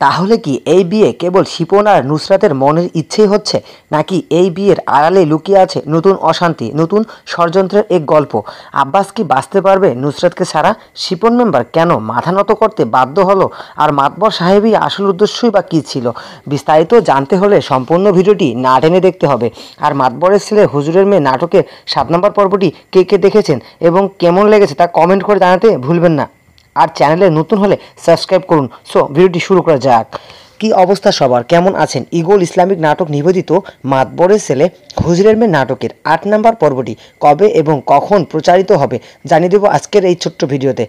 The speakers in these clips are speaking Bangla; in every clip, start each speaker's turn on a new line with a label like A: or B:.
A: তাহলে কি এই বিয়ে কেবল শিপন আর নুসরাতের মনের ইচ্ছেই হচ্ছে, নাকি এই বিয়ের আড়ালে লুকিয়ে আছে নতুন অশান্তি, নতুন ষড়যন্ত্রের এক গল্প? আব্বাস কি বাঁচতে পারবে নুসরাতকে ছাড়া? শিপন মেম্বার কেন মাথা নত করতে বাধ্য হলো? আর মাতবর সাহেবই আসল উদ্দেশ্যই বা কী ছিল? বিস্তারিত জানতে হলে সম্পূর্ণ ভিডিওটি না টেনে দেখতে হবে। আর মাতবরের ছেলে হুজুরের মেয়ে নাটকের 7 নম্বর পর্বটি কে কে দেখেছেন এবং কেমন লেগেছে তা কমেন্ট করে জানাতে ভুলবেন না। আর চ্যানেলে নতুন হলে সাবস্ক্রাইব করুন। সো ভিডিওটি শুরু করা যাক। কি অবস্থা সবার, কেমন আছেন? ইগল ইসলামিক নাটক নিবেদিত মাতবরের ছেলে হুজুরের মেয়ে নাটকের 8 নম্বর পর্বটি কবে এবং কখন প্রচারিত হবে জানিয়ে দেব আজকের এই ছোট্ট ভিডিওতে।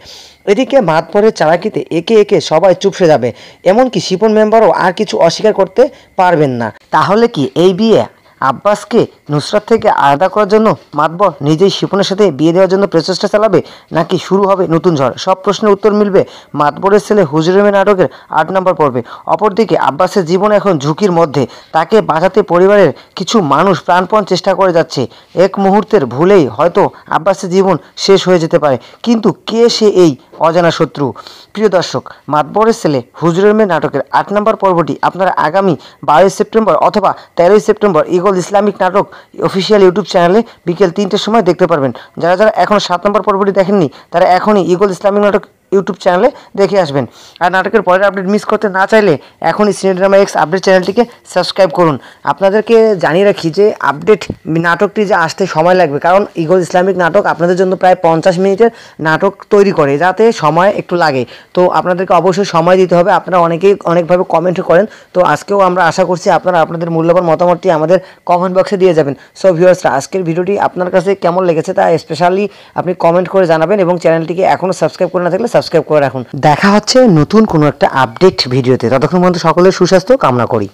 A: এদিকে মাতবরের চালাকিতে একে একে সবাই চুপসে যাবে, এমনকি শিপন মেম্বারও আর কিছু অস্বীকার করতে পারবেন না। তাহলে কি এই বিয়ে আব্বাসকে নুসরাত থেকে আলাদা করার জন্য মাতবর নিজেই শিপনের সাথে বিয়ে দেওয়ার জন্য প্রচেষ্টা চালাবে, নাকি শুরু হবে নতুন ঝড়? সব প্রশ্নের উত্তর মিলবে মাতবরের ছেলে হুজুরের মেয়ে নাটকের 8 নম্বর পর্বে। অপরদিকে আব্বাসের জীবন এখন ঝুঁকির মধ্যে, তাকে বাঁচাতে পরিবারের কিছু মানুষ প্রাণপণ চেষ্টা করে যাচ্ছে। এক মুহূর্তের ভুলেই হয়তো আব্বাসের জীবন শেষ হয়ে যেতে পারে, কিন্তু কে সে এই অজানা শত্রু? প্রিয় দর্শক, মাতবরের ছেলে হুজুরের মেয়ে নাটকের 8 নম্বর পর্বটি আপনারা আগামী 22 সেপ্টেম্বর অথবা 13 সেপ্টেম্বর ইগল ইসলামিক নাটক অফিসিয়াল ইউটিউব চ্যানেলে বিকেল 3টের সময় দেখতে পারবেন। যারা যারা এখন 7 নম্বর পর্বটি দেখেননি তারা এখনই ইগল ইসলামিক নাটক ইউটিউব চ্যানেলে দেখে আসবেন। আর নাটকের পরের আপডেট মিস করতে না চাইলে এখনই সিনেড্রামা এক্স আপডেট চ্যানেলটিকে সাবস্ক্রাইব করুন। আপনাদেরকে জানিয়ে রাখি যে আপডেট নাটকটি যে আসতে সময় লাগবে, কারণ ইগল ইসলামিক নাটক আপনাদের জন্য প্রায় 50 মিনিটের নাটক তৈরি করে, যাতে সময় একটু লাগে। তো আপনাদেরকে অবশ্যই সময় দিতে হবে। আপনারা অনেকেই অনেকভাবে কমেন্ট করেন, তো আজকেও আমরা আশা করছি আপনারা আপনাদের মূল্যবান মতামতটি আমাদের কমেন্ট বক্সে দিয়ে যাবেন। সো ভিউয়ার্সরা, আজকের ভিডিওটি আপনার কাছে কেমন লেগেছে তা স্পেশালি আপনি কমেন্ট করে জানাবেন এবং চ্যানেলটিকে এখনও সাবস্ক্রাইব করে না থাকলে সাবস্ক্রাইব করে রাখুন। দেখা হচ্ছে নতুন কোনো একটা আপডেট ভিডিওতে। ততক্ষণ পর্যন্ত সকলের সুস্বাস্থ্য কামনা করি।